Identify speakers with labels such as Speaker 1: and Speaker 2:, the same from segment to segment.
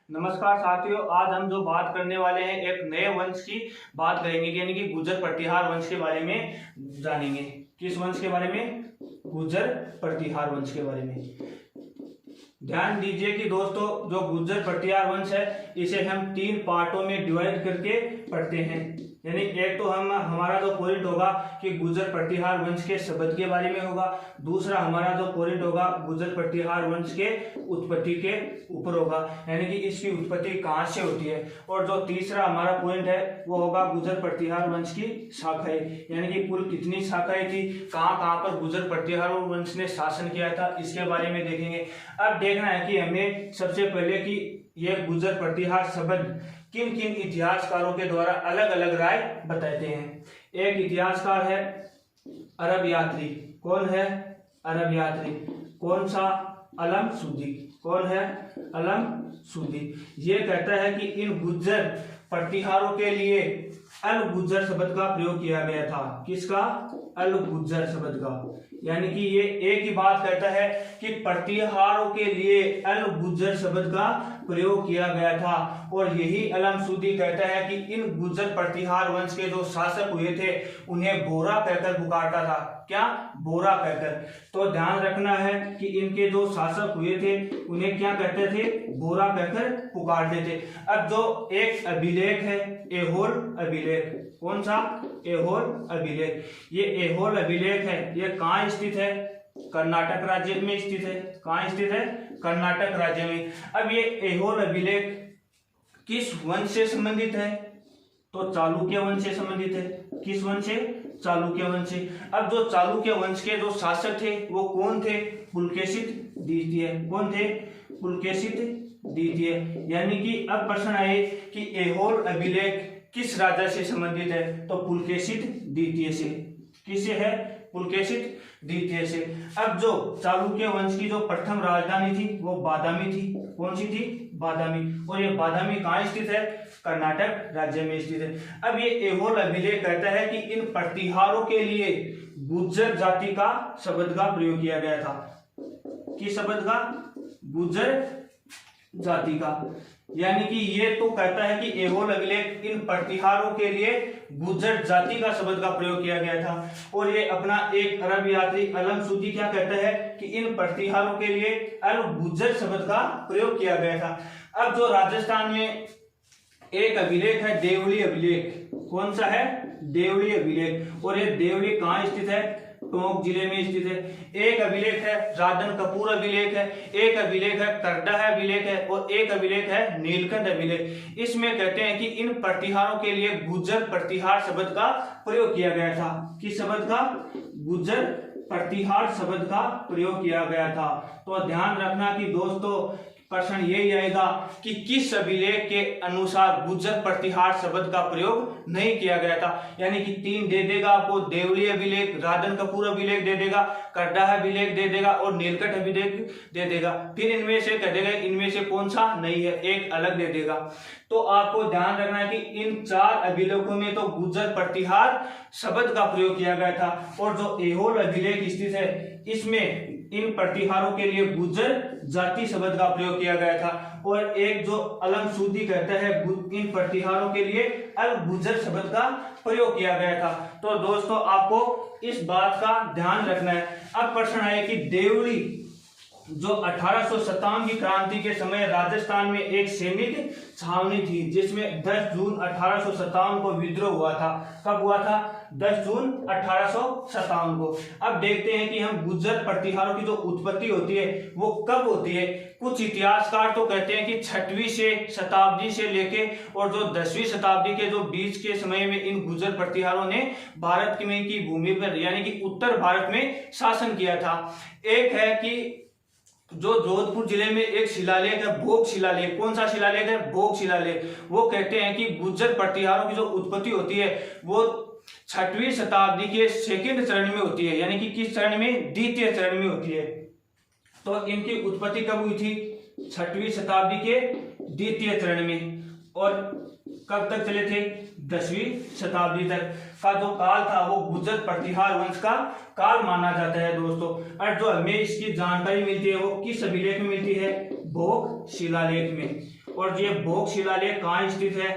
Speaker 1: नमस्कार साथियों, आज हम जो बात करने वाले हैं एक नए वंश की बात करेंगे, यानी कि गुर्जर प्रतिहार वंश के बारे में जानेंगे। किस वंश के बारे में? गुर्जर प्रतिहार वंश के बारे में। ध्यान दीजिए कि दोस्तों, जो गुर्जर प्रतिहार वंश है इसे हम 3 पार्टों में डिवाइड करके पढ़ते हैं। यानी एक तो हमारा जो पॉइंट होगा कि गुर्जर प्रतिहार वंश के शब्द के बारे में होगा, दूसरा हमारा जो पॉइंट होगा गुर्जर प्रतिहार वंश के उत्पत्ति के ऊपर होगा, यानी कि इसकी उत्पत्ति कहाँ से होती है, और जो तीसरा हमारा पॉइंट है वो होगा गुर्जर प्रतिहार वंश की शाखाएं, यानी कि कुल कितनी शाखाएं थी, कहाँ कहाँ पर गुर्जर प्रतिहार वंश ने शासन किया था, इसके बारे में देखेंगे। अब देखना है कि हमें सबसे पहले कि यह गुर्जर प्रतिहार शब्द किन किन इतिहासकारों के द्वारा अलग अलग राय बताते हैं। एक इतिहासकार है अरब यात्री। कौन है? अरब यात्री। कौन सा? अलम सूदी। कौन है? अलम सूदी। ये कहता है कि इन गुर्जर प्रतिहारों के लिए अल गुर्जर शब्द का प्रयोग किया गया था। किसका? अल गुर्जर शब्द का। यानी कि ये एक ही बात कहता है कि प्रतिहारों के लिए अल गुर्जर शब्द का प्रयोग किया गया था, और यही अलम सूदी कहता है कि इन गुर्जर प्रतिहार वंश के जो शासक हुए थे उन्हें बोरा कहकर पुकारता था। क्या? बोरा कहकर। तो ध्यान रखना है कि इनके जो शासक हुए थे उन्हें क्या कहते थे? बोरा कहकर पुकारते थे। अब जो एक अभिलेख है ऐहोल अभिलेख। कौन सा? ऐहोल अभिलेख। ये ऐहोल अभिलेख है, ये कहाँ स्थित है? कर्नाटक राज्य में स्थित है। कहाँ स्थित है? कर्नाटक राज्य में। अब ये ऐहोल अभिलेख किस वंश से संबंधित है? तो चालुक्य वंश से संबंधित है। किस वंश से? चालुक्य वंश से। अब जो चालुक्य वंश के जो शासक थे वो कौन थे? पुलकेशित द्वितीय। कौन थे? पुलकेशित द्वितीय। यानी कि अब प्रश्न आए कि ऐहोल अभिलेख किस राजा से संबंधित है? तो पुलकेशित द्वितीय से। किससे है? पुलकेशित द्वितीय से। अब जो चालुक्य वंश की जो प्रथम राजधानी थी वो बादामी थी। कौन सी थी? बादामी। और ये बादामी कहाँ स्थित है? कर्नाटक राज्य में स्थित है। अब ये ऐहोल अभिलेख कहता है कि इन प्रतिहारों के लिए गुर्जर जाति का शब्द का प्रयोग किया गया था। किस शब्द का? गुर्जर जाति का। यानी कि ये तो कहता है कि ऐहोल अभिलेख इन प्रतिहारों के लिए गुर्जर जाति का शब्द का प्रयोग किया गया था, और ये अपना एक अरब यात्री अलम सूदी क्या कहता है कि इन प्रतिहारों के लिए अल गुर्जर शब्द का प्रयोग किया गया था। अब जो राजस्थान में एक अभिलेख है देवली अभिलेख। कौन सा है? देवली अभिलेख। और ये देवली कहाँ स्थित है? टोंक जिले में स्थित है। एक अभिलेख है राधन कपूर अभिलेख है, एक अभिलेख है करडा अभिलेख है, और एक अभिलेख है नीलकंठ अभिलेख। इसमें कहते हैं कि इन प्रतिहारों के लिए गुर्जर प्रतिहार शब्द का प्रयोग किया गया था। किस शब्द का? गुर्जर प्रतिहार शब्द का प्रयोग किया गया था। तो ध्यान रखना कि दोस्तों प्रश्न यही आएगा कि किस अभिलेख के अनुसार गुर्जर प्रतिहार शब्द का प्रयोग नहीं किया गया था। यानी कि 3 दे देगा आपको, देवली अभिलेख, राधन कपूर अभिलेख दे देगा, करडा अभिलेख दे देगा, और नीलकंठ अभिलेख दे देगा। फिर इनमें से कह देगा इनमें से कौन सा नहीं है, एक अलग दे देगा। तो आपको ध्यान रखना है कि इन 4 अभिलेखों में तो गुर्जर प्रतिहार शब्द का प्रयोग किया गया था, और जो ऐहोल अभिलेख स्थित है इसमें इन प्रतिहारों के लिए गुर्जर जाति शब्द का प्रयोग किया गया था, और एक जो अलम सूदी कहता है इन प्रतिहारों के लिए अल गुर्जर शब्द का प्रयोग किया गया था। तो दोस्तों आपको इस बात का ध्यान रखना है। अब प्रश्न है कि देवली जो 1857 की क्रांति के समय राजस्थान में एक सैनिक छावनी थी, जिसमें 10 जून 1857 को विद्रोह हुआ था। कब हुआ था? 10 जून 1857 को। अब देखते हैं कि हम गुर्जर प्रतिहारों की जो उत्पत्ति होती है वो कब होती है। कुछ इतिहासकार तो कहते हैं कि 6वीं शताब्दी से लेके और जो 10वीं शताब्दी के जो बीच के समय में इन गुर्जर प्रतिहारों ने भारत में की भूमि पर यानी कि उत्तर भारत में शासन किया था। एक है कि जो जोधपुर जिले में एक शिलालेख है भोग शिलालेख। कौन सा शिलालेख है? भोग शिलालेख। वो कहते हैं कि गुर्जर प्रतिहारों की जो उत्पत्ति होती है वो 6वीं शताब्दी के सेकंड चरण में होती है, यानी कि किस चरण में? द्वितीय चरण में होती है। तो इनकी उत्पत्ति कब हुई थी? 6वीं शताब्दी के द्वितीय चरण में। और कब तक चले थे? 10वीं शताब्दी तक का जो काल था वो गुर्जर प्रतिहार वंश का काल माना जाता है दोस्तों। और जो हमें इसकी जानकारी मिलती है वो किस अभिलेख में मिलती है? भोग शिलालेख में। और ये भोग शिलालेख कहाँ स्थित है?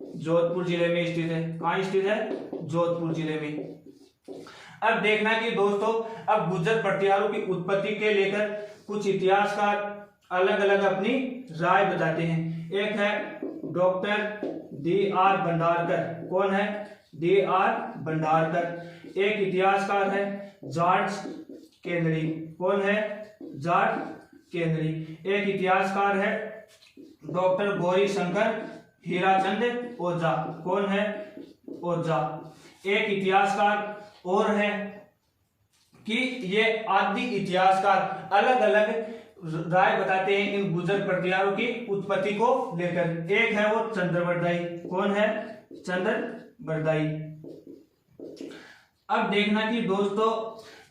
Speaker 1: जोधपुर जिले में स्थित है। कहाँ स्थित है? जोधपुर जिले में। अब देखना कि दोस्तों अब गुर्जर प्रतिहारों की उत्पत्ति के लेकर कुछ इतिहासकार अलग अलग अपनी राय बताते हैं। एक है डॉक्टर D.R. भंडारकर। कौन है? D.R. भंडारकर। एक इतिहासकार है जॉर्ज केनरी। कौन है? George Canary. एक इतिहासकार है डॉक्टर गौरी शंकर हीराचंद ओझा। कौन है? ओझा। एक इतिहासकार और है कि ये आदि इतिहासकार अलग अलग राय बताते हैं इन गुर्जर प्रतिहारों की उत्पत्ति को लेकर। एक है वो चंद्रबरदाई। कौन है? चंद्रबरदाई। अब देखना कि दोस्तों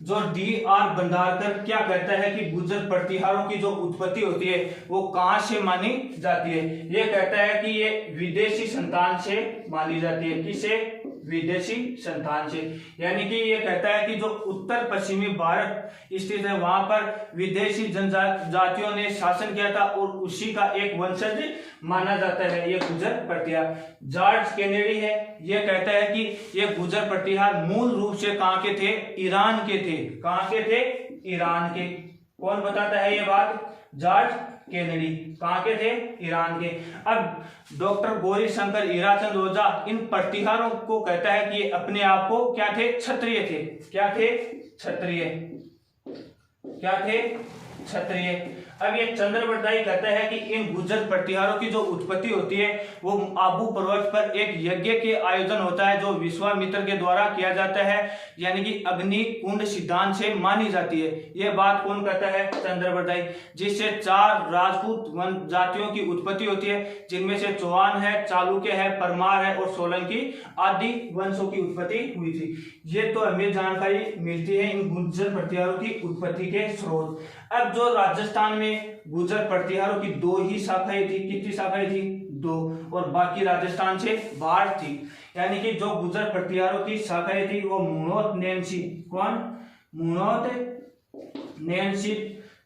Speaker 1: जो D.R. भंडारकर क्या कहता है कि गुर्जर प्रतिहारों की जो उत्पत्ति होती है वो कहां से मानी जाती है? ये कहता है कि ये विदेशी संतान से मानी जाती है। किसे? विदेशी संतान से। यानी कि ये कहता है कि जो उत्तर पश्चिमी भारत स्थित है वहां पर विदेशी जनजातियों ने शासन किया था और उसी का एक वंशज माना जाता है ये गुर्जर प्रतिहार। जॉर्ज केनेडी है, ये कहता है कि ये गुर्जर प्रतिहार मूल रूप से कहां के थे? ईरान के थे। कहां के थे? ईरान के। कौन बताता है ये बात? George Kennedy. कहां के थे? ईरान के। अब डॉक्टर गौरी शंकर हीराचंद ओझा इन प्रतिहारों को कहता है कि अपने आप को क्या थे? क्षत्रिय थे। क्या थे? क्षत्रिय। क्या थे? क्षत्रिय। अब ये चंद्रबरदाई कहता है कि इन गुर्जर प्रतिहारों की जो उत्पत्ति होती है वो आबू पर्वत पर एक यज्ञ के आयोजन होता है जो विश्वामित्र के द्वारा किया जाता है, यानी कि अग्नि कुंड सिद्धांत से मानी जाती है। ये बात कौन कहता है? चंद्रबरदाई। जिससे 4 राजपूत जातियों की उत्पत्ति होती है जिनमें से चौहान है, चालुक्य है, परमार है और सोलंकी आदि वंशों की उत्पत्ति हुई थी। ये तो हमें जानकारी मिलती है इन गुर्जर प्रतिहारों की उत्पत्ति के स्रोत। अब जो राजस्थान में गुर्जर प्रतिहारों की 2 ही शाखाएं थी। कितनी शाखाएं थी? 2। और बाकी राजस्थान से बाहर थी। यानी कि जो गुर्जर प्रतिहारों की शाखाएं थी वो मुनोत नैनसी। कौन? मुनोत नैनसी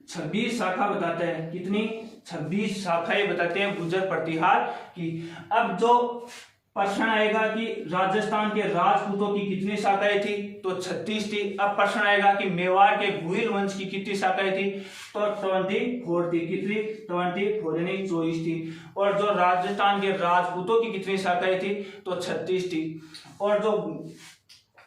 Speaker 1: 26 शाखा बताते हैं। कितनी? 26 शाखाएं बताते हैं गुर्जर प्रतिहार की। अब जो प्रश्न आएगा कि राजस्थान के राजपूतों की कितनी शाखाएं थी? तो 36 थी। अब प्रश्न आएगा कि मेवाड़ के भुइल वंश की कितनी शाखाएं थी? तो 24 थी। कितनी? 24 यानी 24 थी। और जो राजस्थान के राजपूतों की कितनी शाखाएं थी? तो 36 थी। और जो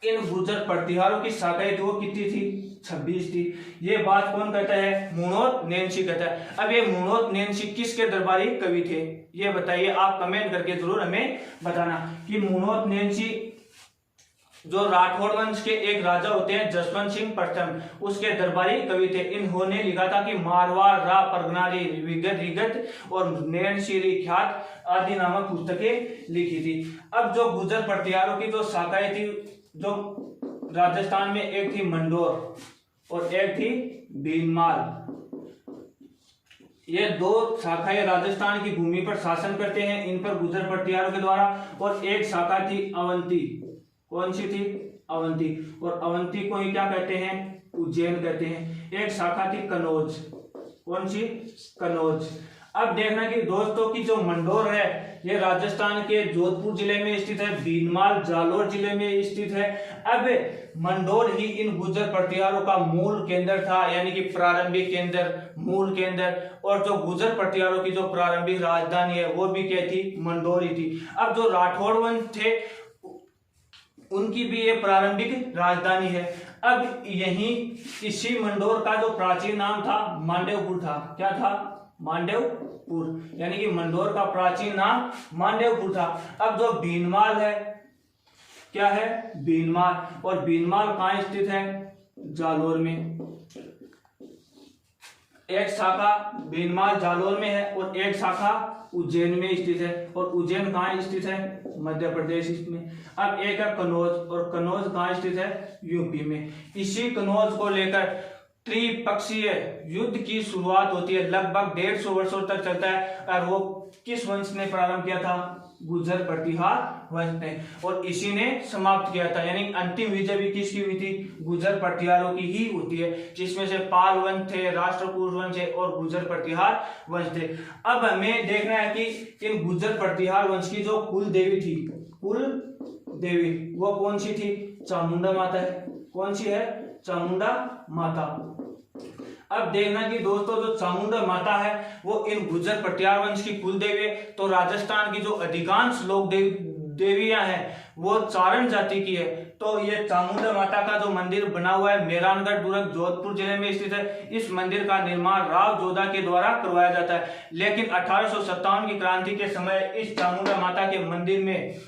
Speaker 1: इन गुर्जर प्रतिहारों की शाखाएं थी वो कितनी थी? 26 थी। ये बात कौन कहता है? मुनोत नैनसी कहता है। अब ये मुनोत नैनसी किसके दरबारी कवि थे? ये बताइए, आप कमेंट करके जरूर हमें बताना कि मुनोत नैनसी जो राठौड़ वंश के एक राजा होते हैं जसवंत सिंह प्रथम, उसके दरबारी कवि थे। इन्होंने लिखा था कि मारवाड़ रा परगनारी विगत रिगत और नैनसी ख्यात आदि नामक पुस्तकें लिखी थी। अब जो गुर्जर प्रतिहारों की जो शाखाएं थी जो राजस्थान में, एक थी मंडोर और एक थी भीनमाल। ये 2 शाखाएं राजस्थान की भूमि पर शासन करते हैं इन पर गुर्जर प्रतिहारों के द्वारा। और एक शाखा थी अवंती। कौन सी थी? अवंती। और अवंती को ही क्या कहते हैं? उज्जैन कहते हैं। एक शाखा थी कनौज। कौन सी? कनौज। अब देखना कि दोस्तों की जो मंडोर है ये राजस्थान के जोधपुर जिले में स्थित है, भीनमाल जालोर जिले में स्थित है। अब मंडोर ही इन गुर्जर प्रतिहारों का मूल केंद्र था, यानी कि प्रारंभिक केंद्र, मूल केंद्र। और जो गुर्जर प्रतिहारों की जो प्रारंभिक राजधानी है वो भी क्या थी? मंडोर ही थी। अब जो राठौड़ वंश थे उनकी भी ये प्रारंभिक राजधानी है। अब यही इसी मंडोर का जो प्राचीन नाम था मांडवपुर था। क्या था? मांडवपुर। यानी कि मंडोर का प्राचीन नाम मांडवपुर था। अब जो भीनमाल है क्या है? भीनमाल। और भीनमाल कहाँ स्थित है? जालोर में। एक शाखा भीनमाल जालोर में है और एक शाखा उज्जैन में स्थित है। और उज्जैन कहाँ स्थित है? मध्य प्रदेश में। अब एक है कनौज और कनौज कहाँ स्थित है? यूपी में। इसी कनौज को लेकर त्रिपक्षीय युद्ध की शुरुआत होती है, लगभग 150 वर्षों तक चलता है। और वो किस वंश ने प्रारंभ किया था? गुर्जर प्रतिहार वंश ने, और इसी ने समाप्त किया था। यानी अंतिम विजय भी किसकी हुई थी? गुर्जर प्रतिहारों की ही होती है, जिसमें से पाल वंश थे, राष्ट्रकूट वंश है और गुर्जर प्रतिहार वंश थे। अब हमें देखना है कि इन गुर्जर प्रतिहार वंश की जो कुल देवी थी, कुल देवी वो कौन सी थी? चामुंडा माता है। कौन सी है? चामुंडा माता। अब देखना कि दोस्तों जो चामुंडा माता है वो इन गुर्जर प्रतिहार वंश की कुल देवी है। तो राजस्थान की जो अधिकांश लोक देवियां हैं वो चारण जाति की है। तो ये चामुंडा माता का जो मंदिर बना हुआ है मेहरानगढ़ दुर्ग जोधपुर जिले में स्थित है। इस मंदिर का निर्माण राव जोधा के द्वारा करवाया जाता है, लेकिन 1857 की क्रांति के समय इस चामुंडा माता के मंदिर में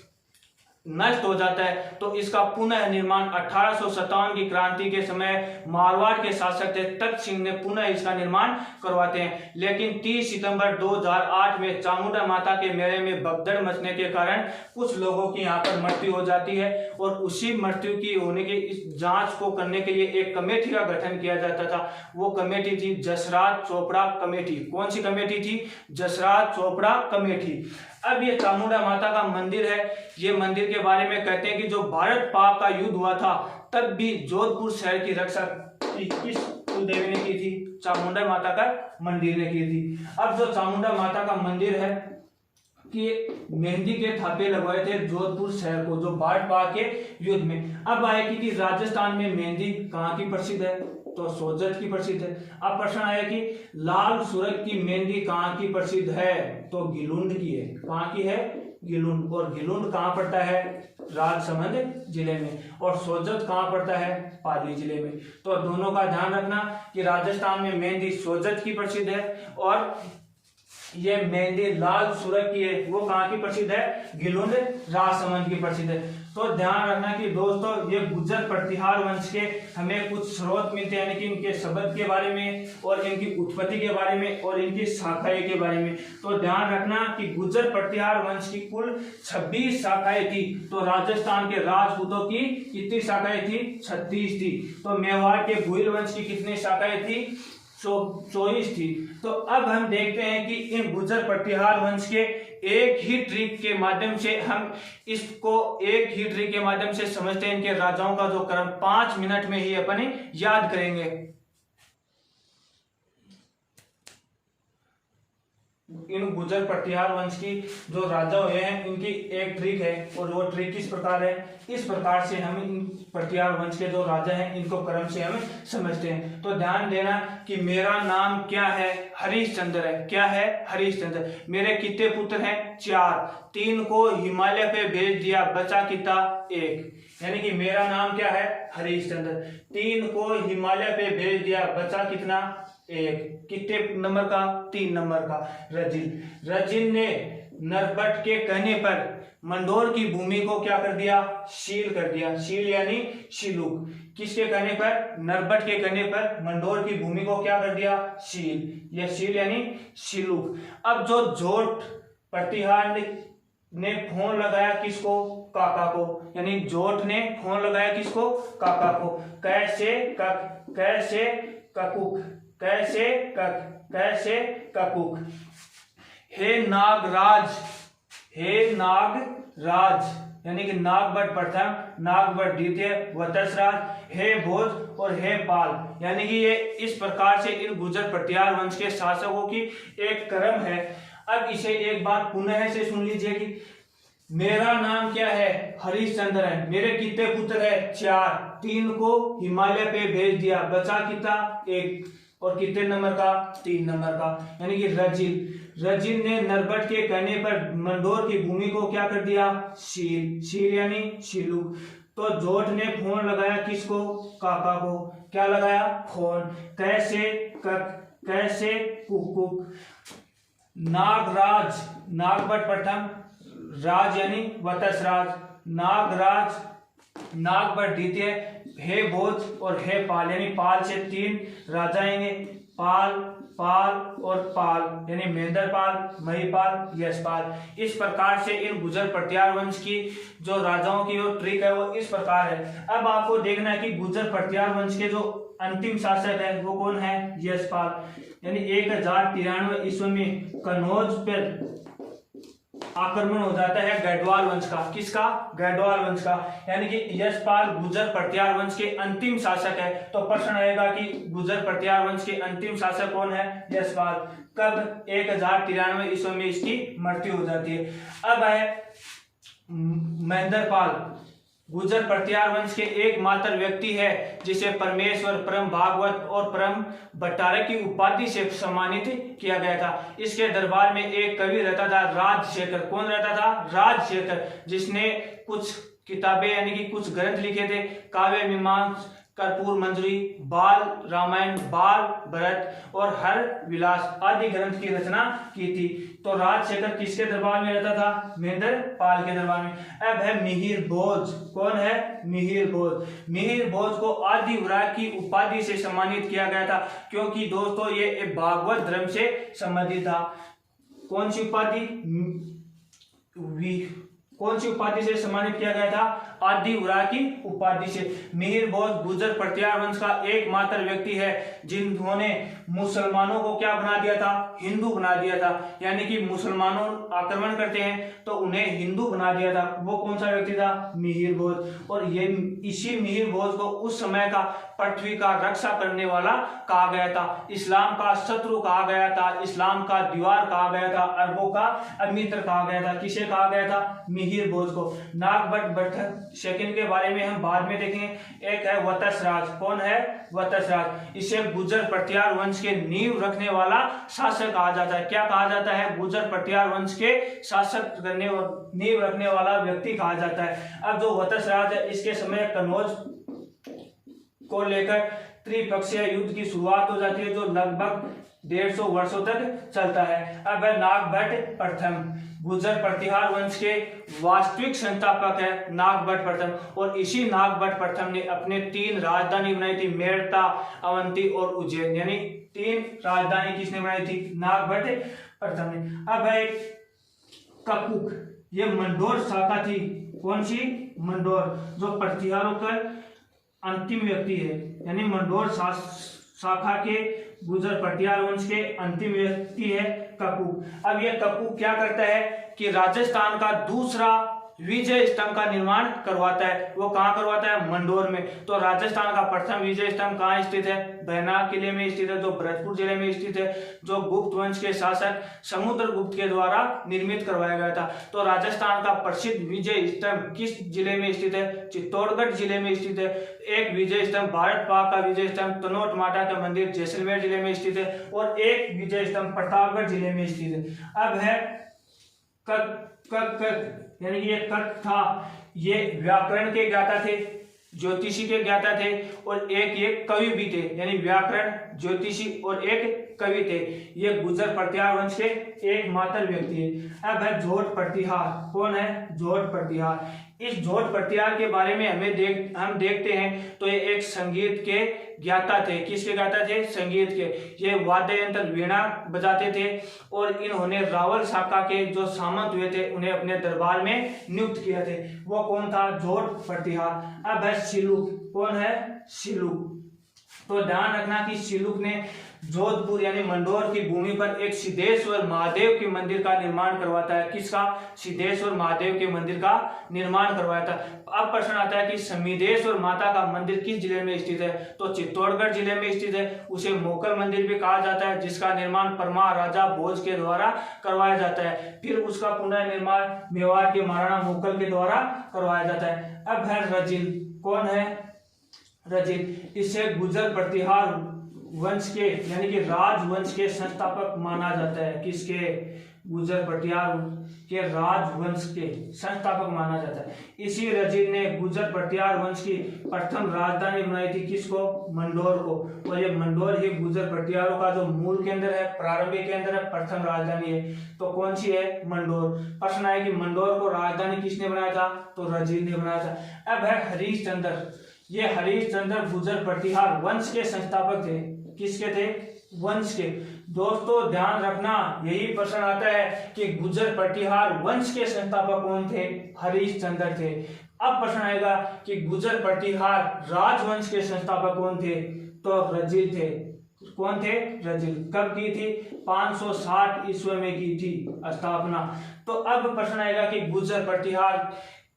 Speaker 1: नष्ट हो जाता है। तो इसका पुनः निर्माण 1857 की क्रांति के समय मारवाड़ के शासक थे तख्त सिंह ने पुनः इसका निर्माण करवाते हैं। लेकिन 30 सितंबर 2008 में चामुंडा माता के मेले में भगदड़ मचने के कारण कुछ लोगों की यहाँ पर मृत्यु हो जाती है, और उसी मृत्यु की होने की इस जांच को करने के लिए एक कमेटी का गठन किया जाता था। वो कमेटी थी जसराज चोपड़ा कमेटी। कौन सी कमेटी थी? जसराज चोपड़ा कमेटी। अब ये चामुंडा माता का मंदिर है, ये मंदिर के बारे में कहते हैं कि जो भारत पाक का युद्ध हुआ था तब भी जोधपुर शहर की रक्षा किस कुलदेवी ने की थी? चामुंडा माता का मंदिर ने की थी। अब जो चामुंडा माता का मंदिर है कि मेहंदी के थापे लगवाए थे जोधपुर शहर को जो भारत पाक के युद्ध में। अब आएगी कि राजस्थान में मेहंदी कहाँ की प्रसिद्ध है? तो सोजत की प्रसिद्ध है। अब प्रश्न आया कि लाल सुरख की मेहंदी कहाँ की प्रसिद्ध है? तो गिलुंड की है। कहाँ की है? गिलुंड। और गिलुंड कहाँ पड़ता है? राजसमंद जिले में। और सोजत कहाँ पड़ता है? पाली जिले में। तो दोनों का ध्यान रखना कि राजस्थान में मेहंदी सोजत की प्रसिद्ध है, और ये मेहंदी लाल सुरख की है वो कहाँ की प्रसिद्ध है? गिलुंड राजसमंद की प्रसिद्ध है। तो ध्यान रखना कि दोस्तों ये गुर्जर प्रतिहार वंश के हमें कुछ स्रोत मिलते हैं, यानी कि इनके शब्द के बारे में और इनकी उत्पत्ति के बारे में और इनकी शाखाएं के बारे में। तो ध्यान रखना कि गुर्जर प्रतिहार वंश की कुल 26 शाखाएं थी। तो राजस्थान के राजपूतों की कितनी शाखाएं थी? 36 थी। तो मेवाड़ के भुइल वंश की कितनी शाखाएं थी? 24 थी। तो अब हम देखते हैं कि इन गुर्जर प्रतिहार वंश के एक ही ट्रिक के माध्यम से हम इसको एक ही ट्रिक के माध्यम से समझते हैं। इनके राजाओं का जो क्रम 5 मिनट में ही अपने याद करेंगे। इन गुर्जर प्रतिहार वंश की जो राजा हुए हैं इनकी एक ट्रिक है, और वो ट्रिक किस प्रकार है? इस प्रकार से हम इन प्रतिहार वंश के जो राजा हैं इनको क्रम से हम समझते हैं। तो ध्यान देना कि मेरा नाम क्या है? हरिश्चंद्र है। क्या है? हरिश्चंद्र। मेरे कितने पुत्र हैं? 4। 3 को हिमालय पे भेज दिया, बचा कितना? 1। यानी कि मेरा नाम क्या है? हरिश्चंद्र। 3 को हिमालय पे भेज दिया, बचा कितना? 1। कितने नंबर का? 3 नंबर का। रजिल ने नरबट के कहने पर मंडोर की भूमि को क्या कर दिया? शील कर दिया। शील यानी शिलुक। किसके कहने पर? नरबट के कहने पर मंडोर की भूमि को क्या कर दिया? शील। यह शील यानी शिलुक। अब जो जोट प्रतिहार ने फोन लगाया किसको? काका को। यानी जोट ने फोन लगाया किसको? काका को। कैसे कक, कैसे ककुक, कैसे कक, कैसे ककुक। हे नागराज, हे नागराज यानी कि नागभट्ट प्रथम, नागभट्ट द्वितीय, वत्सराज, हे भोज और हे पाल। यानी कि ये इस प्रकार से इन गुर्जर प्रतिहार वंश के शासकों की एक क्रम है। अब इसे एक बार पुनः से सुन लीजिए कि मेरा नाम क्या है? हरिश्चंद्र है। मेरे कितने पुत्र है? 4। 3 को हिमालय पे भेज दिया, बचा कितना? 1। और कितने नंबर का? 3 नंबर का। यानी कि रजिल ने नरबट के कहने पर मंडोर की भूमि को क्या कर दिया? शील। शील यानी शिलुक। तो जोट ने फोन लगाया किसको? काका को। क्या लगाया? फोन। कैसे कक, कैसे कुक। नागराज, नागभट्ट प्रथम, राज यानी वत्सराज, नागराज, नागभट्ट द्वितीय, हे भोज और हे पाल। यानी पाल से 3 राजा आएंगे, पाल, पाल और पाल यानी महेंद्रपाल, महिपाल, यशपाल। इस प्रकार से इन गुर्जर प्रतिहार वंश की जो राजाओं की जो ट्रिक है वो इस प्रकार है। अब आपको देखना है कि गुर्जर प्रतिहार वंश के जो अंतिम शासक है वो कौन है? यशपाल। यानी 1093 ईस्वी में कन्नौज पर आक्रमण हो जाता है गढ़वाल वंश का। किसका? गढ़वाल वंश का। यानी कि यशपाल गुर्जर प्रतिहार वंश के अंतिम शासक है। तो प्रश्न आएगा कि गुर्जर प्रतिहार वंश के अंतिम शासक कौन है? यशपाल। कब? 1093 ईस्वी में इसकी मृत्यु हो जाती है। अब है महेंद्रपाल। गुर्जर प्रतिहार वंश के एकमात्र व्यक्ति है जिसे परमेश्वर, परम भागवत और परम भट्टारक की उपाधि से सम्मानित किया गया था। इसके दरबार में एक कवि रहता था, राजशेखर। कौन रहता था? राजशेखर, जिसने कुछ किताबें यानी कि कुछ ग्रंथ लिखे थे, काव्य मीमांसा, कर्पूर मंजरी, बाल रामायण, बाल भरत और हर विलास आदि ग्रंथ की रचना की थी। तो राजशेखर किसके दरबार में रहता था? महेंद्रपाल के दरबार में। अब है मिहिर भोज। कौन है? मिहिर भोज। मिहिर भोज को आदि वराह की उपाधि से सम्मानित किया गया था, क्योंकि दोस्तों ये एक भागवत धर्म से संबंधित था। कौन सी उपाधि? कौन सी उपाधि से सम्मानित किया गया था? आदि वराह की उपाधि से। मिहिर भोज गुर्जर प्रतिहार वंश का एकमात्र व्यक्ति है जिन्होंने मुसलमानों को क्या बना दिया था? हिंदू बना दिया था। यानी कि मुसलमानों आक्रमण करते हैं तो उन्हें हिंदू बना दिया था। वो कौन सा व्यक्ति था? मिहिर भोज। और ये इसी मिहिर भोज को उस समय का पृथ्वी का रक्षा करने वाला कहा गया था, इस्लाम का शत्रु कहा गया था, इस्लाम का दीवार कहा गया था, अरबों का अमित्र कहा गया था। किसे कहा गया था? मिहिर भोज को। नागभट्ट बर्धक सेकंड के बारे में हम बाद में देखेंगे। एक है वत्सराज। कौन है? वत्सराज। इसे गुर्जर प्रतिहार वंश के नींव रखने वाला शासक कहा जाता है। क्या कहा जाता है? गुर्जर प्रतिहार वंश के शासक करने और नींव रखने वाला व्यक्ति कहा जाता है। अब जो वत्सराज है इसके समय कन्नौज को लेकर त्रिपक्षीय युद्ध की शुरुआत हो जाती है, जो लगभग 150 वर्षों तक चलता है। अब है नागभट्ट प्रथम। गुर्जर प्रतिहार वंश के वास्तविक संस्थापक है नागभट्ट प्रथम। और इसी नागभट्ट प्रथम ने अपने 3 राजधानी बनाई थी, मेड़ता, अवंती और उज्जैन। यानी 3 राजधानी किसने बनाई थी? नागभट्ट प्रथम ने। अब है कपुक। ये मंडोर शाखा थी। कौन सी? मंडोर। जो प्रतिहारों का अंतिम व्यक्ति है, यानी मंडोर शाखा के गुर्जर प्रतिहार वंश के अंतिम व्यक्ति है कपुक। अब यह कपुक क्या करता है कि राजस्थान का दूसरा विजय स्तंभ का निर्माण करवाता है। वो कहाँ करवाता है? मंडोर में। तो राजस्थान का प्रथम विजय स्तंभ कहाँ स्थित है? बैनाक किले में स्थित है, जो भरतपुर जिले में स्थित है, जो गुप्त वंश के शासक समुद्रगुप्त के द्वारा निर्मित करवाया गया था। तो राजस्थान का प्रसिद्ध विजय स्तंभ किस जिले में स्थित है? चित्तौड़गढ़ जिले में स्थित है। एक विजय स्तंभ भारत पाक का विजय स्तंभ तनोट माता का मंदिर जैसलमेर जिले में स्थित है, और एक विजय स्तंभ प्रतापगढ़ जिले में स्थित है। अब है यानी कि ये कक था, ये व्याकरण के ज्ञाता थे, ज्योतिषी के ज्ञाता थे, और एक कवि भी थे। यानी व्याकरण, ज्योतिषी और एक कवि थे। ये गुर्जर प्रतिहार वंश के एकमात्र व्यक्ति है। अब है जोट प्रतिहार। कौन है? जोट प्रतिहार। इस जोट प्रतिहार के बारे में हम देखते हैं तो ये एक संगीत के ज्ञाता थे। किसके ज्ञाता थे? संगीत के। ये वाद्य यंत्र वीणा बजाते थे, और इन्होंने रावल शाखा के जो सामंत हुए थे उन्हें अपने दरबार में नियुक्त किया थे। वो कौन था? जोट प्रतिहार। अब है सिलुक। कौन है? सिलुक। तो ध्यान रखना कि सिलुक ने जोधपुर यानी मंडोर की भूमि पर एक सिद्धेश्वर महादेव के मंदिर का निर्माण करवाता है। किसका? सिद्धेश्वर महादेव के मंदिर का निर्माण करवाया था। अब प्रश्न आता है कि समिधेश्वर माता का मंदिर किस जिले में स्थित है? तो चित्तौड़गढ़ जिले में स्थित है। उसे मोकल मंदिर भी कहा जाता है, जिसका निर्माण परमार राजा भोज के द्वारा करवाया जाता है। फिर उसका पुनर्निर्माण मेवाड़ के महाराणा मोकल के द्वारा करवाया जाता है। अब है रजिल। कौन है? रजिल। इसे गुर्जर प्रतिहार वंश के यानी कि राजवंश के संस्थापक माना जाता है। किसके? गुर्जर प्रतिहार के राजवंश के संस्थापक माना जाता है। इसी रजिल ने गुर्जर प्रतिहार वंश की प्रथम राजधानी बनाई थी। किसको? मंडोर को। और ये मंडोर ही गुर्जर प्रतिहारों का जो मूल केंद्र है, प्रारंभिक केंद्र है, प्रथम राजधानी है। तो कौन सी है? मंडोर। प्रश्न है कि मंडोर को राजधानी किसने बनाया था? तो रजिल ने बनाया था। अब है हरिश्चंद्र। ये हरिश्चंद्र गुर्जर प्रतिहार वंश के संस्थापक थे। किसके थे? वंश के। दोस्तों ध्यान रखना, यही प्रश्न आता है कि गुर्जर प्रतिहार वंश के संस्थापक कौन थे? हरिश्चंद्र थे। अब प्रश्न आएगा कि गुर्जर प्रतिहार राजवंश के संस्थापक कौन थे? तो रजिल थे। कौन थे? रजिल। कब की थी? 560 ईस्वी में की थी स्थापना। तो अब प्रश्न आएगा कि गुर्जर प्रतिहार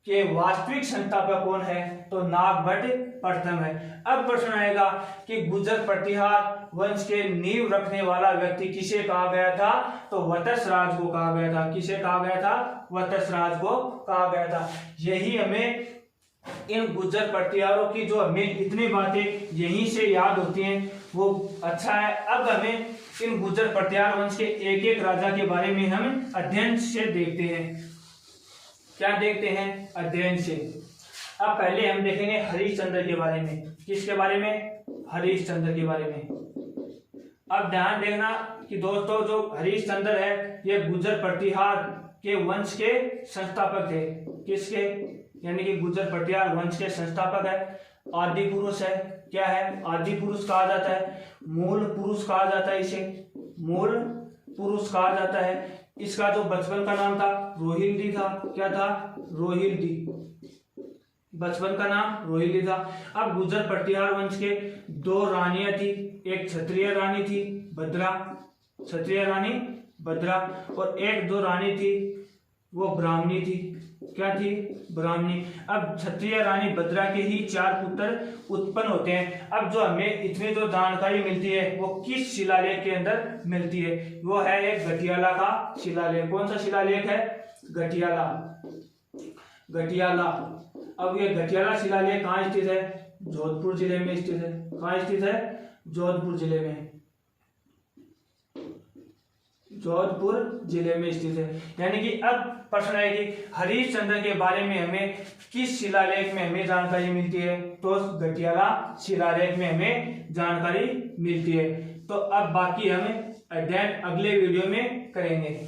Speaker 1: के वास्तविक संस्थापक कौन है? तो नागभट्ट प्रथम है। अब प्रश्न आएगा कि गुर्जर प्रतिहार वंश के नींव रखने वाला व्यक्ति किसे कहा गया था? तो वत्स राज को कहा गया था। किसे कहा गया था? वत्स राज को कहा गया था। यही हमें इन गुर्जर प्रतिहारों की जो हमें इतनी बातें यहीं से याद होती हैं वो अच्छा है। अब हमें इन गुर्जर प्रतिहार वंश के एक एक राजा के बारे में हम अध्ययन से देखते हैं। क्या देखते हैं? अध्ययन से। अब पहले हम देखेंगे हरिश्चंद्र के बारे में। किसके बारे में? हरिश्चंद्र के बारे में। अब ध्यान देखना कि दोस्तों जो हरिश्चंद्र है ये गुर्जर प्रतिहार के वंश के संस्थापक थे। किसके? यानी कि गुर्जर प्रतिहार वंश के संस्थापक है। आदि पुरुष है। क्या है? आदि पुरुष कहा जाता है। मूल पुरुष कहा जाता है। इसे मूल पुरुष कहा जाता है। इसका जो बचपन का नाम था रोहिल्दी था। क्या था? रोहिल्दी। बचपन का नाम रोहिल्दी था। अब गुर्जर प्रतिहार वंश के 2 रानियां थी। एक क्षत्रिय रानी थी भद्रा, क्षत्रिय रानी भद्रा, और एक 2 रानी थी वो ब्राह्मणी थी। क्या थी? ब्राह्मणी। अब क्षत्रिय रानी भद्रा के ही 4 पुत्र उत्पन्न होते हैं। अब जो हमें इतनी जो जानकारी मिलती है वो किस शिलालेख के अंदर मिलती है? वो है एक घटियाला का शिलालेख। कौन सा शिलालेख है? घटियाला। घटियाला। अब ये घटियाला शिलालेख कहाँ स्थित है? जोधपुर जिले में स्थित है। कहाँ स्थित है? जोधपुर जिले में। जोधपुर जिले में स्थित है। यानी कि अब प्रश्न है कि हरिश्चंद्र के बारे में हमें किस शिलालेख में हमें जानकारी मिलती है? तो घटियाला शिलालेख में हमें जानकारी मिलती है। तो अब बाकी हम अध्ययन अगले वीडियो में करेंगे।